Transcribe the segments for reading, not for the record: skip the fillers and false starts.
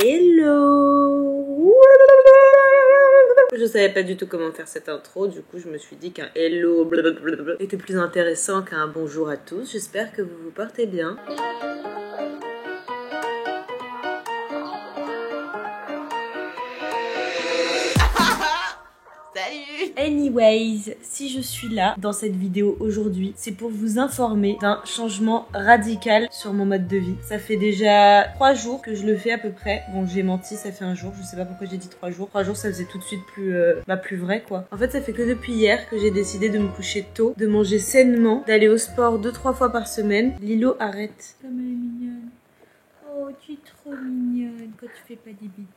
Hello. Je savais pas du tout comment faire cette intro, du coup je me suis dit qu'un hello était plus intéressant qu'un bonjour à tous. J'espère que vous vous portez bien. Anyways, si je suis là dans cette vidéo aujourd'hui, c'est pour vous informer d'un changement radical sur mon mode de vie. Ça fait déjà 3 jours que je le fais à peu près. Bon, j'ai menti, ça fait un jour. Je sais pas pourquoi j'ai dit 3 jours. 3 jours, ça faisait tout de suite plus vrai quoi. En fait, ça fait que depuis hier que j'ai décidé de me coucher tôt, de manger sainement, d'aller au sport 2-3 fois par semaine. Lilo, arrête. Comme elle est mignonne. Oh, tu es trop mignonne quand tu fais pas des bêtises.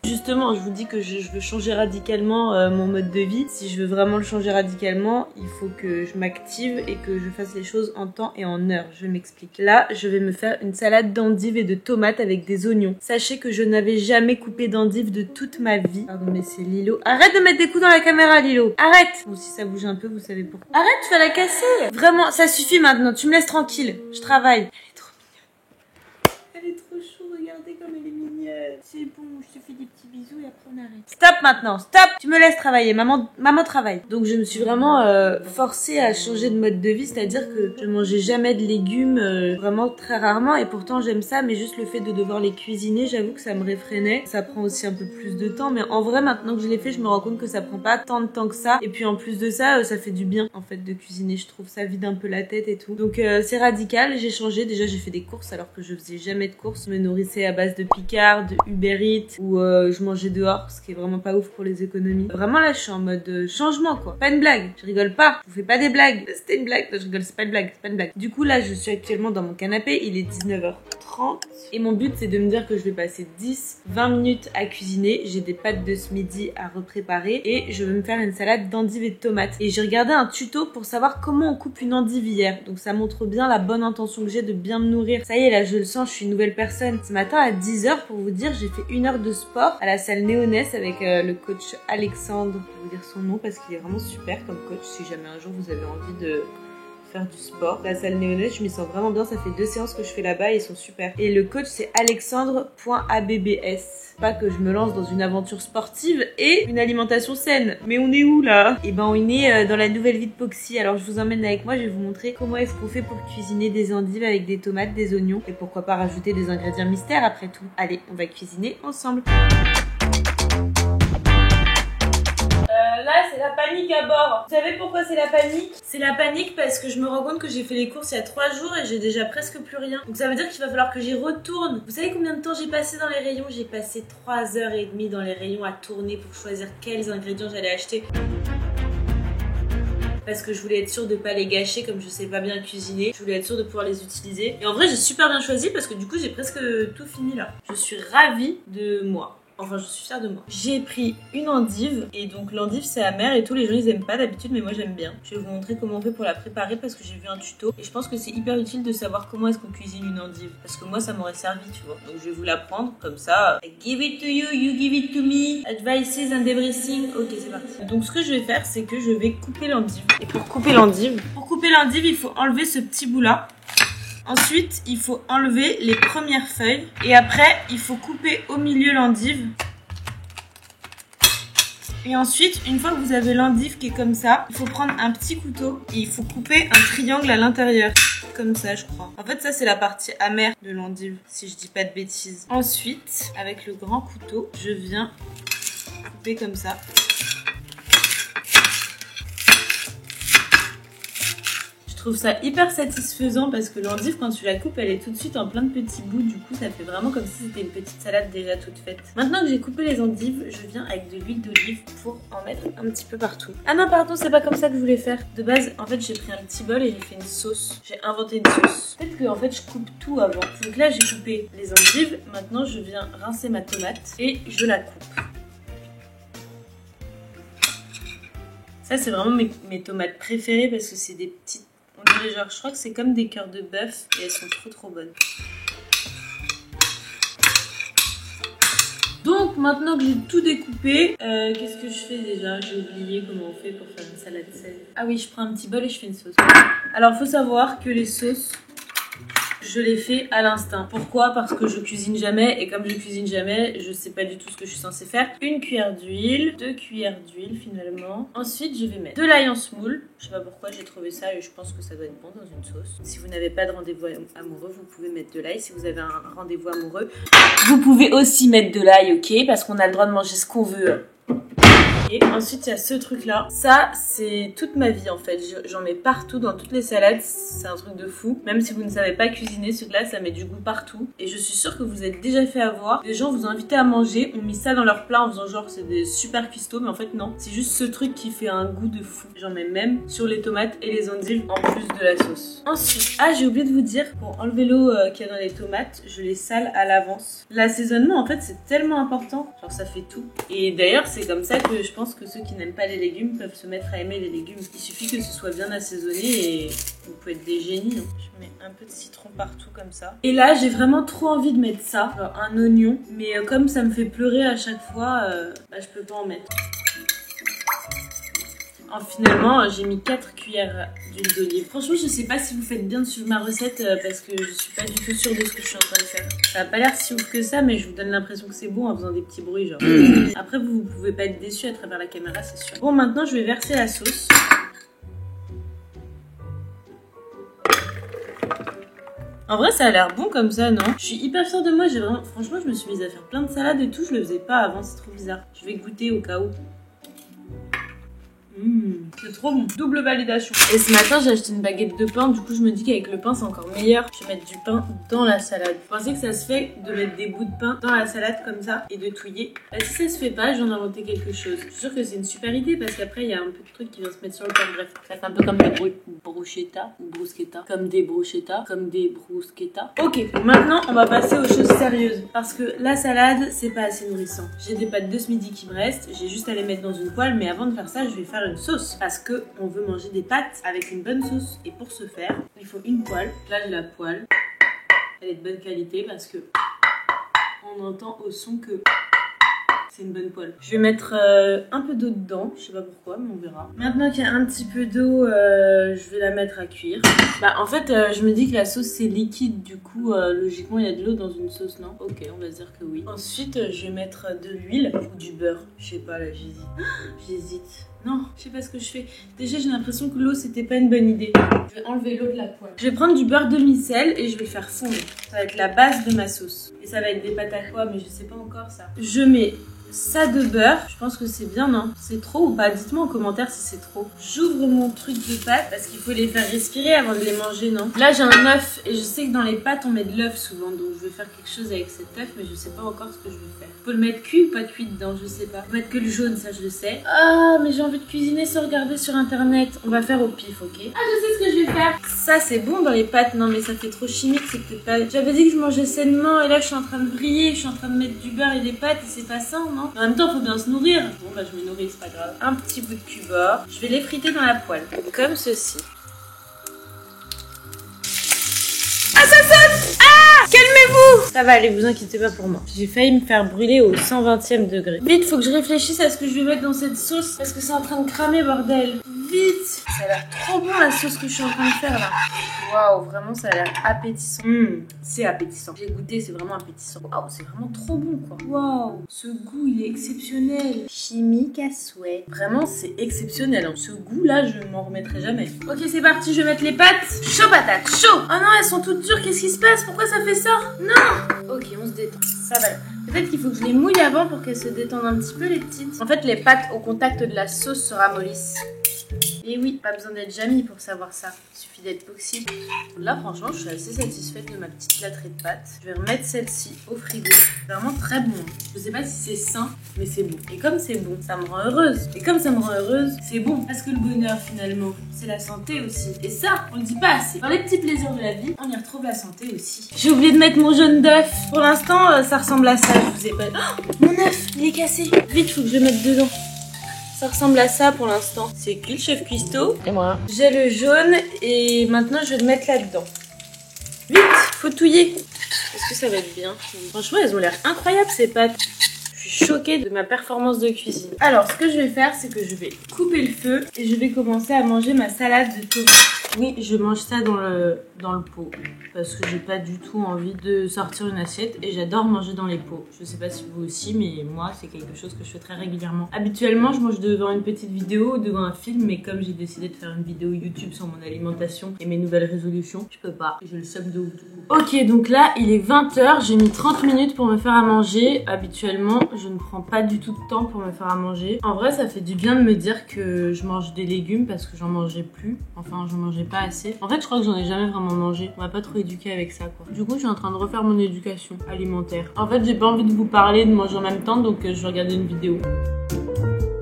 Justement, je vous dis que je veux changer radicalement mon mode de vie. Si je veux vraiment le changer radicalement, il faut que je m'active et que je fasse les choses en temps et en heure. Je m'explique. Là, je vais me faire une salade d'endives et de tomates avec des oignons. Sachez que je n'avais jamais coupé d'endives de toute ma vie. Pardon, mais c'est Lilo. Arrête de mettre des coups dans la caméra, Lilo. Arrête. Bon, si ça bouge un peu, vous savez pourquoi. Arrête, tu vas la casser. Vraiment, ça suffit maintenant. Tu me laisses tranquille. Je travaille. Elle est trop chou, regardez comme elle est mignonne. C'est bon, je te fais des petits bisous et après on arrête. Stop maintenant, stop. Tu me laisses travailler, maman travaille. Donc je me suis vraiment forcée à changer de mode de vie, c'est-à-dire que je mangeais jamais de légumes, vraiment très rarement, et pourtant j'aime ça, mais juste le fait de devoir les cuisiner, j'avoue que ça me réfrénait. Ça prend aussi un peu plus de temps, mais en vrai maintenant que je l'ai fait, je me rends compte que ça prend pas tant de temps que ça, et puis en plus de ça, ça fait du bien en fait de cuisiner, je trouve, ça vide un peu la tête et tout. Donc c'est radical, j'ai changé, déjà j'ai fait des courses alors que je faisais jamais de courses, je me nourrissais à base de Picard, de Uber Eats, ou je mangeais dehors, ce qui est vraiment pas ouf pour les économies. Vraiment là je suis en mode changement quoi, pas une blague, je rigole pas, je vous fais pas des blagues, c'était une blague, non, je rigole, c'est pas une blague, c'est pas une blague. Du coup là je suis actuellement dans mon canapé, il est 19h30 et mon but c'est de me dire que je vais passer 10-20 minutes à cuisiner. J'ai des pâtes de ce midi à repréparer et je vais me faire une salade d'endives et de tomates. Et j'ai regardé un tuto pour savoir comment on coupe une endive hier, donc ça montre bien la bonne intention que j'ai de bien me nourrir. Ça y est là je le sens, je suis une nouvelle personne. Ce matin à 10h, pour vous dire, j'ai fait 1 heure de sport à la salle Néonès avec le coach Alexandre. Je vais vous dire son nom parce qu'il est vraiment super comme coach si jamais un jour vous avez envie de faire du sport. La salle Néonès, je m'y sens vraiment bien, ça fait 2 séances que je fais là-bas et ils sont super. Et le coach c'est alexandre.abbs. Pas que je me lance dans une aventure sportive et une alimentation saine. Mais on est où là? Et ben on est dans la nouvelle vie de Poxy. Alors je vous emmène avec moi, je vais vous montrer comment est-ce qu'on fait pour cuisiner des endives avec des tomates, des oignons. Et pourquoi pas rajouter des ingrédients mystères après tout. Allez, on va cuisiner ensemble. Là, c'est la panique à bord. Vous savez pourquoi c'est la panique? C'est la panique parce que je me rends compte que j'ai fait les courses il y a 3 jours et j'ai déjà presque plus rien. Donc ça veut dire qu'il va falloir que j'y retourne. Vous savez combien de temps j'ai passé dans les rayons? J'ai passé 3h30 dans les rayons à tourner pour choisir quels ingrédients j'allais acheter. Parce que je voulais être sûre de pas les gâcher comme je sais pas bien cuisiner. Je voulais être sûre de pouvoir les utiliser. Et en vrai, j'ai super bien choisi parce que du coup, j'ai presque tout fini là. Je suis ravie de moi. Enfin, je suis fière de moi. J'ai pris une endive et donc l'endive c'est amer et tous les gens ils aiment pas d'habitude mais moi j'aime bien. Je vais vous montrer comment on fait pour la préparer parce que j'ai vu un tuto et je pense que c'est hyper utile de savoir comment est-ce qu'on cuisine une endive parce que moi ça m'aurait servi tu vois. Donc je vais vous la prendre comme ça. I give it to you, you give it to me. Advices and everything. Ok c'est parti. Donc ce que je vais faire c'est que je vais couper l'endive. Et pour couper l'endive il faut enlever ce petit bout là. Ensuite, il faut enlever les premières feuilles. Et après, il faut couper au milieu l'endive. Et ensuite, une fois que vous avez l'endive qui est comme ça, il faut prendre un petit couteau et il faut couper un triangle à l'intérieur. Comme ça, je crois. En fait, ça, c'est la partie amère de l'endive, si je dis pas de bêtises. Ensuite, avec le grand couteau, je viens couper comme ça. Je trouve ça hyper satisfaisant parce que l'endive quand tu la coupes elle est tout de suite en plein de petits bouts, du coup ça fait vraiment comme si c'était une petite salade déjà toute faite. Maintenant que j'ai coupé les endives, je viens avec de l'huile d'olive pour en mettre un petit peu partout. Ah non pardon, c'est pas comme ça que je voulais faire. De base en fait j'ai pris un petit bol et j'ai fait une sauce. J'ai inventé une sauce. Peut-être que en fait je coupe tout avant. Donc là j'ai coupé les endives, maintenant je viens rincer ma tomate et je la coupe. Ça c'est vraiment mes tomates préférées parce que c'est des petites... Genre, je crois que c'est comme des cœurs de bœuf et elles sont trop bonnes. Donc maintenant que j'ai tout découpé, qu'est-ce que je fais déjà? J'ai oublié comment on fait pour faire une salade saine. Ah oui, je prends un petit bol et je fais une sauce. Alors il faut savoir que les sauces, je l'ai fait à l'instinct. Pourquoi? Parce que je cuisine jamais et comme je cuisine jamais, je sais pas du tout ce que je suis censée faire. Une cuillère d'huile, 2 cuillères d'huile finalement. Ensuite, je vais mettre de l'ail en semoule. Je sais pas pourquoi j'ai trouvé ça et je pense que ça doit être bon dans une sauce. Si vous n'avez pas de rendez-vous amoureux, vous pouvez mettre de l'ail. Si vous avez un rendez-vous amoureux, vous pouvez aussi mettre de l'ail, ok? Parce qu'on a le droit de manger ce qu'on veut. Et ensuite il y a ce truc là, ça c'est toute ma vie en fait, j'en mets partout dans toutes les salades, c'est un truc de fou. Même si vous ne savez pas cuisiner, ce truc là ça met du goût partout. Et je suis sûre que vous êtes déjà fait avoir, les gens vous ont invité à manger, ont mis ça dans leur plat en faisant genre c'est des super cuistots, mais en fait non, c'est juste ce truc qui fait un goût de fou. J'en mets même sur les tomates et les endives en plus de la sauce. Ensuite, j'ai oublié de vous dire, pour enlever l'eau qu'il y a dans les tomates, je les sale à l'avance. L'assaisonnement en fait c'est tellement important, genre ça fait tout. Et d'ailleurs c'est comme ça que je pense que ceux qui n'aiment pas les légumes peuvent se mettre à aimer les légumes. Il suffit que ce soit bien assaisonné et vous pouvez être des génies. Hein. Je mets un peu de citron partout comme ça. Et là, j'ai vraiment trop envie de mettre ça, genre un oignon. Mais comme ça me fait pleurer à chaque fois, je peux pas en mettre. Finalement, j'ai mis 4 cuillères d'huile d'olive. Franchement, je sais pas si vous faites bien de suivre ma recette parce que je suis pas du tout sûre de ce que je suis en train de faire. Ça a pas l'air si ouf que ça, mais je vous donne l'impression que c'est bon en faisant des petits bruits genre. Après, vous pouvez pas être déçus à travers la caméra, c'est sûr. Bon, maintenant, je vais verser la sauce. En vrai, ça a l'air bon comme ça, non? Je suis hyper fière de moi. Franchement, je me suis mise à faire plein de salades et tout. Je le faisais pas avant, c'est trop bizarre. Je vais goûter au cas où. C'est trop bon, double validation. Et ce matin j'ai acheté une baguette de pain, du coup je me dis qu'avec le pain c'est encore meilleur. Je vais mettre du pain dans la salade. Vous pensez que ça se fait de mettre des bouts de pain dans la salade comme ça et de touiller? Si ça se fait pas, je viens d'inventer quelque chose. Je suis sûre que c'est une super idée parce qu'après il y a un peu de trucs qui vient se mettre sur le pain. Bref, ça fait un peu comme des bruschetta ou bruschetta. Comme des bruschetta, comme des bruschetta. Ok, maintenant on va passer aux choses sérieuses. Parce que la salade c'est pas assez nourrissant. J'ai des pâtes de ce midi qui me restent, j'ai juste à les mettre dans une poêle, mais avant de faire ça je vais faire une sauce parce que on veut manger des pâtes avec une bonne sauce et pour ce faire il faut une poêle. Là j'ai la poêle, elle est de bonne qualité parce que on entend au son que c'est une bonne poêle. Je vais mettre un peu d'eau dedans, je sais pas pourquoi mais on verra. Maintenant qu'il y a un petit peu d'eau, je vais la mettre à cuire. En fait je me dis que la sauce c'est liquide, du coup logiquement il y a de l'eau dans une sauce, non? Ok, on va dire que oui. Ensuite je vais mettre de l'huile ou du beurre, je sais pas là, j'hésite. Non, je sais pas ce que je fais. Déjà, j'ai l'impression que l'eau, c'était pas une bonne idée. Je vais enlever l'eau de la poêle. Je vais prendre du beurre demi-sel et je vais le faire fondre. Ça va être la base de ma sauce. Et ça va être des pâtes à quoi, mais je sais pas encore ça. Je mets ça de beurre. Je pense que c'est bien, non? C'est trop ou pas? Dites-moi en commentaire si c'est trop. J'ouvre mon truc de pâtes parce qu'il faut les faire respirer avant de les manger, non? Là, j'ai un œuf et je sais que dans les pâtes, on met de l'œuf souvent. Donc, je vais faire quelque chose avec cet œuf, mais je sais pas encore ce que je vais faire. Faut le mettre cuit ou pas cuit dedans, je sais pas. Faut mettre que le jaune, ça je le sais. Ah, mais j'ai envie de cuisiner sans regarder sur internet. On va faire au pif, ok? Ah, je sais ce que je vais faire. Ça, c'est bon dans les pâtes. Non, mais ça fait trop chimique, c'est peut-être pas... J'avais dit que je mangeais sainement et là, je suis en train de briller. Je suis en train de mettre du beurre et des pâtes et c'est pas sain, non? En même temps, faut bien se nourrir. Bon, bah, je me nourris, c'est pas grave. Un petit bout de cubord. Je vais les friter dans la poêle. Comme ceci. Ah, ça saute! Ah! Calmez-vous! Ça va aller, vous inquiétez pas pour moi. J'ai failli me faire brûler au 120e degré. Vite, faut que je réfléchisse à ce que je vais mettre dans cette sauce parce que c'est en train de cramer, bordel. Vite! Ça a l'air trop bon la sauce que je suis en train de faire là. Waouh, vraiment ça a l'air appétissant. C'est appétissant. J'ai goûté, c'est vraiment appétissant. Waouh, c'est vraiment trop bon quoi. Waouh, ce goût il est exceptionnel. Chimique à souhait. Vraiment c'est exceptionnel. Hein. Ce goût là, je m'en remettrai jamais. Ok, c'est parti, je vais mettre les pâtes. Chaud patate, chaud. Oh non, elles sont toutes dures, qu'est-ce qui se passe? Pourquoi ça fait ça? Non. Ok, on se détend. Ça va. Peut-être qu'il faut que je les mouille avant pour qu'elles se détendent un petit peu les petites. En fait, les pâtes au contact de la sauce se ramollissent. Et oui, pas besoin d'être Jamie pour savoir ça. Il suffit d'être Poxy. Là, franchement, je suis assez satisfaite de ma petite plâtrée de pâtes. Je vais remettre celle-ci au frigo. C'est vraiment très bon. Je sais pas si c'est sain, mais c'est bon. Et comme c'est bon, ça me rend heureuse. Et comme ça me rend heureuse, c'est bon. Parce que le bonheur, finalement, c'est la santé aussi. Et ça, on le dit pas assez. Dans les petits plaisirs de la vie, on y retrouve la santé aussi. J'ai oublié de mettre mon jaune d'œuf. Pour l'instant, ça ressemble à ça. Je vous ai pas... Oh, mon œuf, il est cassé. Vite, faut que je le mette dedans. Ça ressemble à ça pour l'instant. C'est qui le chef cuistot? Et moi. J'ai le jaune et maintenant je vais le mettre là-dedans. Vite, faut touiller. Est-ce que ça va être bien? Franchement, elles ont l'air incroyables ces pâtes. Je suis choquée de ma performance de cuisine. Alors, ce que je vais faire, c'est que je vais couper le feu et je vais commencer à manger ma salade de tomates. Oui, je mange ça dans le pot parce que j'ai pas du tout envie de sortir une assiette et j'adore manger dans les pots. Je sais pas si vous aussi, mais moi c'est quelque chose que je fais très régulièrement. Habituellement, je mange devant une petite vidéo ou devant un film, mais comme j'ai décidé de faire une vidéo YouTube sur mon alimentation et mes nouvelles résolutions, je peux pas. J'ai le seum de ouf du coup. Ok, donc là il est 20 h, j'ai mis 30 minutes pour me faire à manger. Habituellement, je ne prends pas du tout de temps pour me faire à manger. En vrai, ça fait du bien de me dire que je mange des légumes parce que j'en mangeais plus. Enfin, j'en mangeais pas assez. En fait, je crois que j'en ai jamais vraiment mangé. On m'a pas trop éduqué avec ça, quoi. Du coup, je suis en train de refaire mon éducation alimentaire. En fait, j'ai pas envie de vous parler de manger en même temps, donc je vais regarder une vidéo.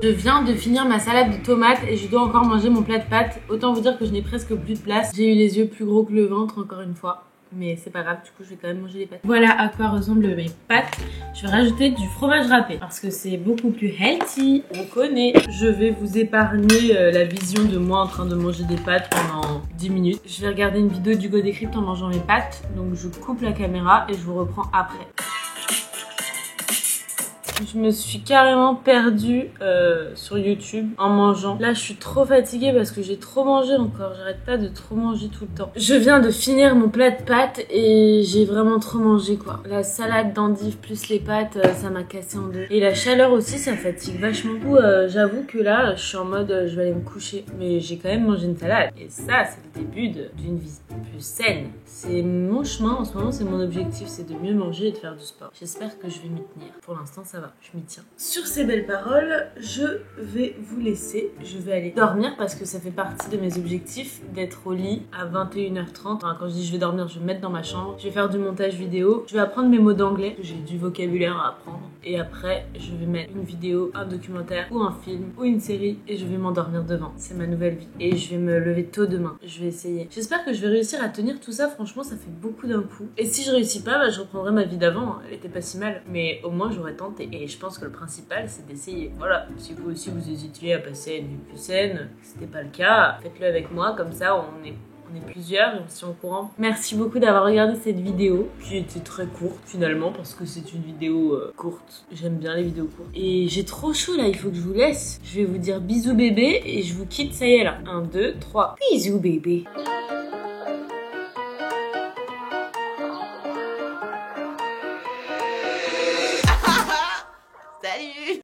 Je viens de finir ma salade de tomates et je dois encore manger mon plat de pâtes. Autant vous dire que je n'ai presque plus de place. J'ai eu les yeux plus gros que le ventre, encore une fois. Mais c'est pas grave, du coup je vais quand même manger les pâtes. Voilà à quoi ressemblent mes pâtes. Je vais rajouter du fromage râpé parce que c'est beaucoup plus healthy, on connaît. Je vais vous épargner la vision de moi en train de manger des pâtes pendant 10 minutes. Je vais regarder une vidéo d'Hugo Décrypte en mangeant mes pâtes. Donc je coupe la caméra et je vous reprends après. Je me suis carrément perdue sur YouTube en mangeant. Là, je suis trop fatiguée parce que j'ai trop mangé encore. J'arrête pas de trop manger tout le temps. Je viens de finir mon plat de pâtes et j'ai vraiment trop mangé, quoi. La salade d'endives plus les pâtes, ça m'a cassé en deux. Et la chaleur aussi, ça fatigue vachement. Du coup, j'avoue que là, je suis en mode je vais aller me coucher. Mais j'ai quand même mangé une salade. Et ça, c'est le début d'une vie plus saine. C'est mon chemin en ce moment, c'est mon objectif, c'est de mieux manger et de faire du sport. J'espère que je vais m'y tenir. Pour l'instant, ça va. Je m'y tiens. Sur ces belles paroles, je vais vous laisser. Je vais aller dormir parce que ça fait partie de mes objectifs d'être au lit à 21h30. Enfin, quand je dis je vais dormir, je vais me mettre dans ma chambre. Je vais faire du montage vidéo. Je vais apprendre mes mots d'anglais. J'ai du vocabulaire à apprendre. Et après, je vais mettre une vidéo, un documentaire ou un film ou une série et je vais m'endormir devant. C'est ma nouvelle vie. Et je vais me lever tôt demain. Je vais essayer. J'espère que je vais réussir à tenir tout ça. Franchement, ça fait beaucoup d'un coup. Et si je réussis pas, bah, je reprendrai ma vie d'avant. Elle était pas si mal. Mais au moins, j'aurais tenté. Et je pense que le principal, c'est d'essayer. Voilà. Si vous aussi, vous hésitiez à passer à une vie plus saine, si c'était pas le cas, faites-le avec moi. Comme ça, on est plusieurs et on se tient au courant. Merci beaucoup d'avoir regardé cette vidéo qui était très courte finalement parce que c'est une vidéo courte. J'aime bien les vidéos courtes. Et j'ai trop chaud là, il faut que je vous laisse. Je vais vous dire bisous bébé et je vous quitte, ça y est là. 1, 2, 3. Bisous bébé.